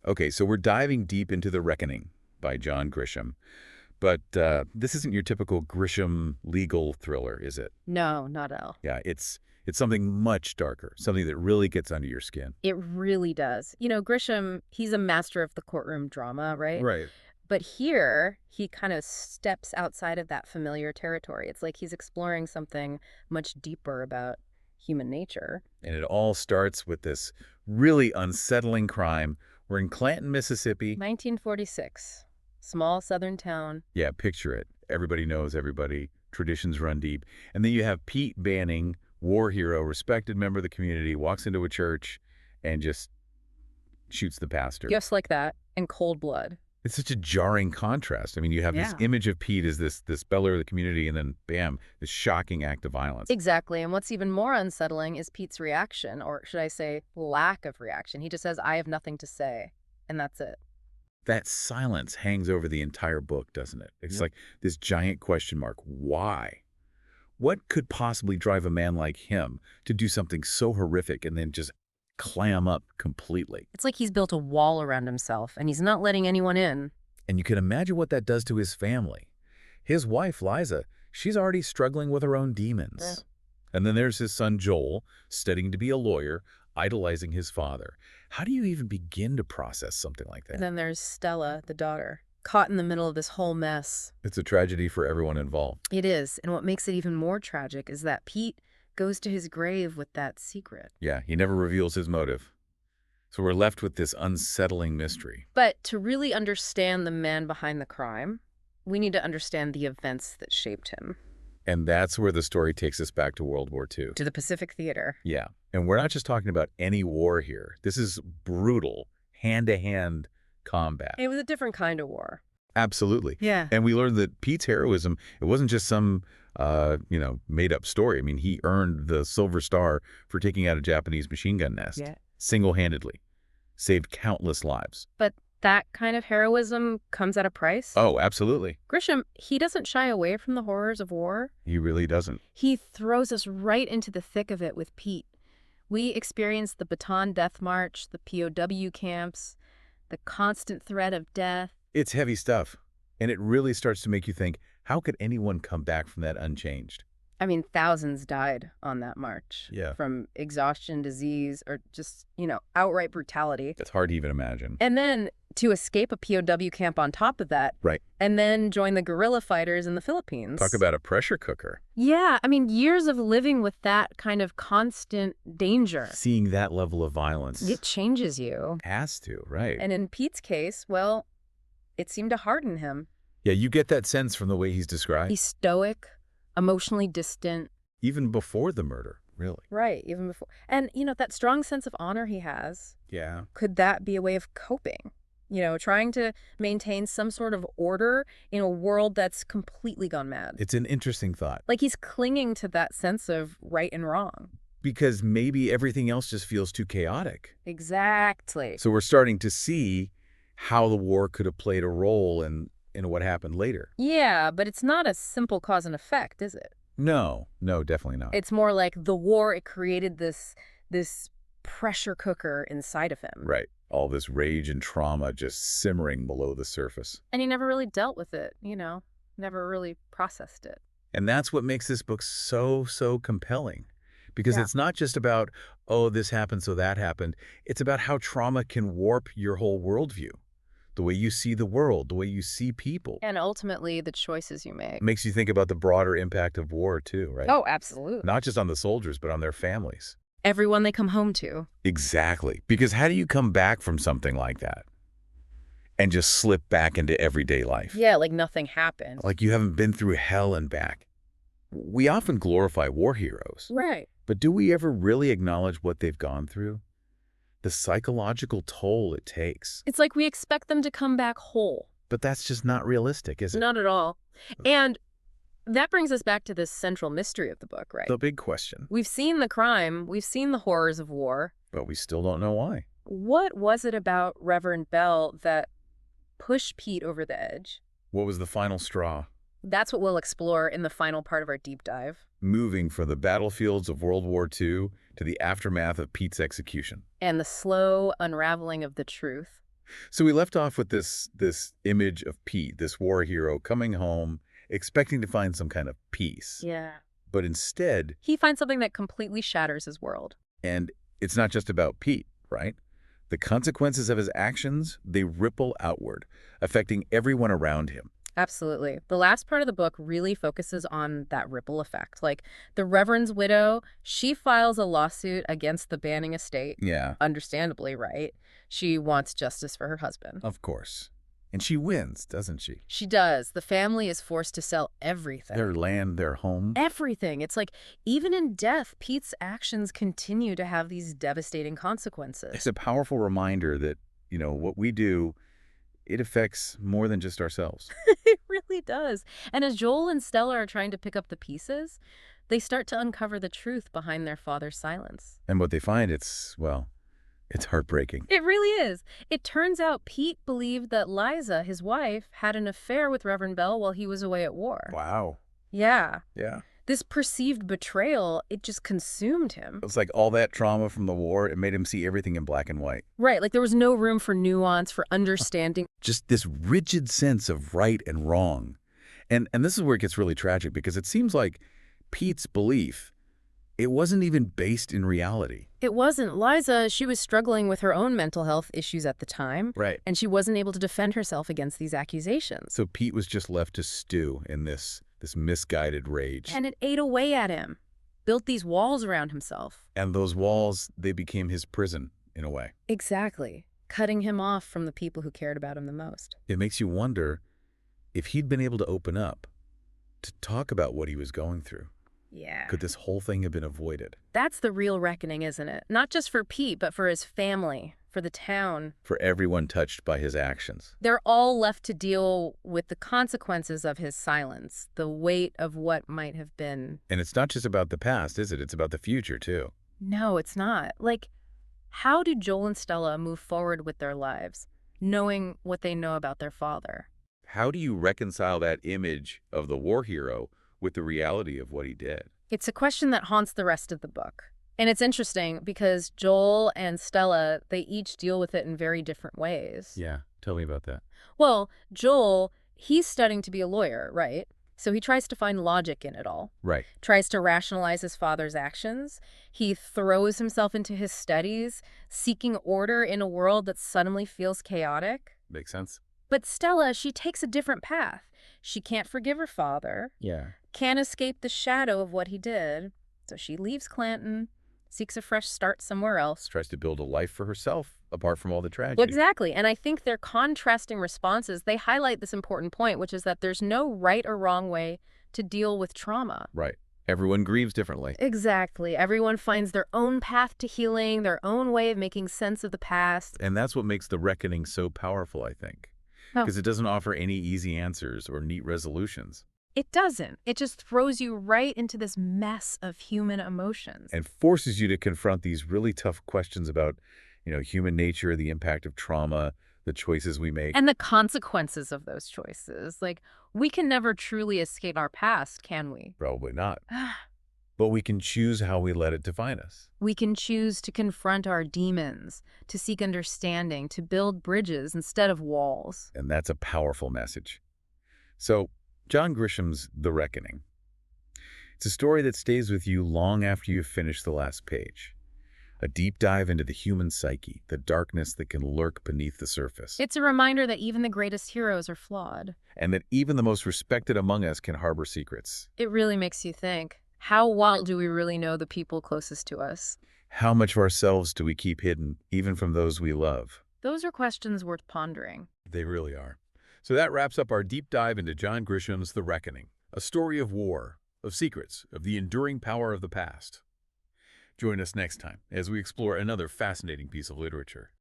Okay, so we're diving deep into The Reckoning by John Grisham. But this isn't your typical Grisham legal thriller, is it? No, not at all. Yeah, it's something much darker, something that really gets under your skin. It really does. You know, Grisham, he's a master of the courtroom drama, right? Right. But here, he kind of steps outside of that familiar territory. It's like he's exploring something much deeper about human nature. And it all starts with this really unsettling crime. We're in Clanton, Mississippi. 1946, small southern town. Yeah, picture it. Everybody knows everybody. Traditions run deep. And then you have Pete Banning, war hero, respected member of the community, walks into a church and just shoots the pastor. Just like that, in cold blood. It's such a jarring contrast. I mean, you have this Yeah. image of Pete as this beller of the community, and then, bam, this shocking act of violence. Exactly. And what's even more unsettling is Pete's reaction, or should I say, lack of reaction. He just says, I have nothing to say. And that's it. That silence hangs over the entire book, doesn't it? It's Yep. like this giant question mark. Why? What could possibly drive a man like him to do something so horrific and then just clam up completely? It's like he's built a wall around himself, and he's not letting anyone in. And you can imagine what that does to his family. His wife, Liza, she's already struggling with her own demons. Yeah. And then there's his son, Joel, studying to be a lawyer, idolizing his father. How do you even begin to process something like And that? then there's Stella, the daughter, caught in the middle of this whole mess. It's a tragedy for everyone involved. It is. And what makes it even more tragic is that Pete goes to his grave with that secret. Yeah, he never reveals his motive. So we're left with this unsettling mystery. But to really understand the man behind the crime, we need to understand the events that shaped him. And that's where the story takes us back to World War II. To the Pacific Theater. Yeah, and we're not just talking about any war here. This is brutal, hand-to-hand combat. It was a different kind of war. Absolutely. Yeah. And we learned that Pete's heroism, it wasn't just some, made-up story. I mean, he earned the Silver Star for taking out a Japanese machine gun nest. Yeah. Single-handedly. Saved countless lives. But that kind of heroism comes at a price. Oh, absolutely. Grisham, he doesn't shy away from the horrors of war. He really doesn't. He throws us right into the thick of it with Pete. We experience the Bataan Death March, the POW camps, the constant threat of death. It's heavy stuff. And it really starts to make you think, how could anyone come back from that unchanged? I mean, thousands died on that march. Yeah. From exhaustion, disease, or just, outright brutality. It's hard to even imagine. And then to escape a POW camp on top of that. Right. And then join the guerrilla fighters in the Philippines. Talk about a pressure cooker. Yeah, I mean, years of living with that kind of constant danger. Seeing that level of violence. It changes you. Has to, right. And in Pete's case, well, it seemed to harden him. Yeah, you get that sense from the way he's described. He's stoic, emotionally distant. Even before the murder, really. Right, even before. And, that strong sense of honor he has, Yeah. could that be a way of coping? Trying to maintain some sort of order in a world that's completely gone mad. It's an interesting thought. Like he's clinging to that sense of right and wrong. Because maybe everything else just feels too chaotic. Exactly. So we're starting to see how the war could have played a role in what happened later. Yeah, but it's not a simple cause and effect, is it? No, definitely not. It's more like the war, it created this pressure cooker inside of him. Right. All this rage and trauma just simmering below the surface. And he never really dealt with it, never really processed it. And that's what makes this book so compelling. Because Yeah. it's not just about, oh, this happened, so that happened. It's about how trauma can warp your whole worldview. The way you see the world, the way you see people. And ultimately, the choices you make. It makes you think about the broader impact of war, too, right? Oh, absolutely. Not just on the soldiers, but on their families. Everyone they come home to. Exactly. Because how do you come back from something like that and just slip back into everyday life? Yeah, like nothing happened. Like you haven't been through hell and back. We often glorify war heroes. Right. But do we ever really acknowledge what they've gone through? The psychological toll it takes. It's like we expect them to come back whole. But that's just not realistic, is it? Not at all. And that brings us back to this central mystery of the book, right? The big question. We've seen the crime. We've seen the horrors of war. But we still don't know why. What was it about Reverend Bell that pushed Pete over the edge? What was the final straw? That's what we'll explore in the final part of our deep dive. Moving from the battlefields of World War II to the aftermath of Pete's execution. And the slow unraveling of the truth. So we left off with this image of Pete, this war hero coming home, expecting to find some kind of peace. Yeah. But instead, He finds something that completely shatters his world. and it's not just about Pete, right? The consequences of his actions, they ripple outward, affecting everyone around him. Absolutely. The last part of the book really focuses on that ripple effect. Like the Reverend's widow, she files a lawsuit against the Banning estate. Yeah, Understandably, right? She wants justice for her husband. of course. And she wins, doesn't she? She does. The family is forced to sell everything. Their land, their home. Everything. It's like even in death, Pete's actions continue to have these devastating consequences. It's a powerful reminder that, what we do, it affects more than just ourselves. It really does. And as Joel and Stella are trying to pick up the pieces, they start to uncover the truth behind their father's silence. And what they find, it's heartbreaking. It really is. It turns out Pete believed that Liza, his wife, had an affair with Reverend Bell while he was away at war. Wow. Yeah. Yeah. This perceived betrayal, it just consumed him. It's like all that trauma from the war, it made him see everything in black and white. Right, like there was no room for nuance, for understanding. Just this rigid sense of right and wrong. And this is where it gets really tragic, because it seems like Pete's belief, it wasn't even based in reality. It wasn't. Liza, she was struggling with her own mental health issues at the time. Right. And she wasn't able to defend herself against these accusations. So Pete was just left to stew in this misguided rage. And it ate away at him, built these walls around himself. And those walls, they became his prison, in a way. Exactly. Cutting him off from the people who cared about him the most. It makes you wonder if he'd been able to open up, to talk about what he was going through. Yeah. Could this whole thing have been avoided? That's the real reckoning, isn't it? Not just for Pete, but for his family, for the town. For everyone touched by his actions. They're all left to deal with the consequences of his silence, the weight of what might have been. And it's not just about the past, is it? It's about the future, too. No, it's not. Like, how do Joel and Stella move forward with their lives, knowing what they know about their father? How do you reconcile that image of the war hero with the reality of what he did? It's a question that haunts the rest of the book. And it's interesting because Joel and Stella, they each deal with it in very different ways. Yeah, tell me about that. Well, Joel, he's studying to be a lawyer, right? So he tries to find logic in it all. Right. Tries to rationalize his father's actions. He throws himself into his studies, seeking order in a world that suddenly feels chaotic. Makes sense. But Stella, she takes a different path. She can't forgive her father, Yeah. can't escape the shadow of what he did. So she leaves Clanton, seeks a fresh start somewhere else. Tries to build a life for herself, apart from all the tragedy. Well, exactly. And I think their contrasting responses, they highlight this important point, which is that there's no right or wrong way to deal with trauma. Right. Everyone grieves differently. Exactly. Everyone finds their own path to healing, their own way of making sense of the past. And that's what makes the reckoning so powerful, I think. Oh. Because it doesn't offer any easy answers or neat resolutions. It doesn't. It just throws you right into this mess of human emotions. And forces you to confront these really tough questions about, human nature, the impact of trauma, the choices we make. And the consequences of those choices. Like, we can never truly escape our past, can we? Probably not. But we can choose how we let it define us. We can choose to confront our demons, to seek understanding, to build bridges instead of walls. And that's a powerful message. So, John Grisham's The Reckoning. It's a story that stays with you long after you've finished the last page. A deep dive into the human psyche, the darkness that can lurk beneath the surface. It's a reminder that even the greatest heroes are flawed. And that even the most respected among us can harbor secrets. It really makes you think, how well do we really know the people closest to us? How much of ourselves do we keep hidden, even from those we love? Those are questions worth pondering. They really are. So that wraps up our deep dive into John Grisham's The Reckoning, a story of war, of secrets, of the enduring power of the past. Join us next time as we explore another fascinating piece of literature.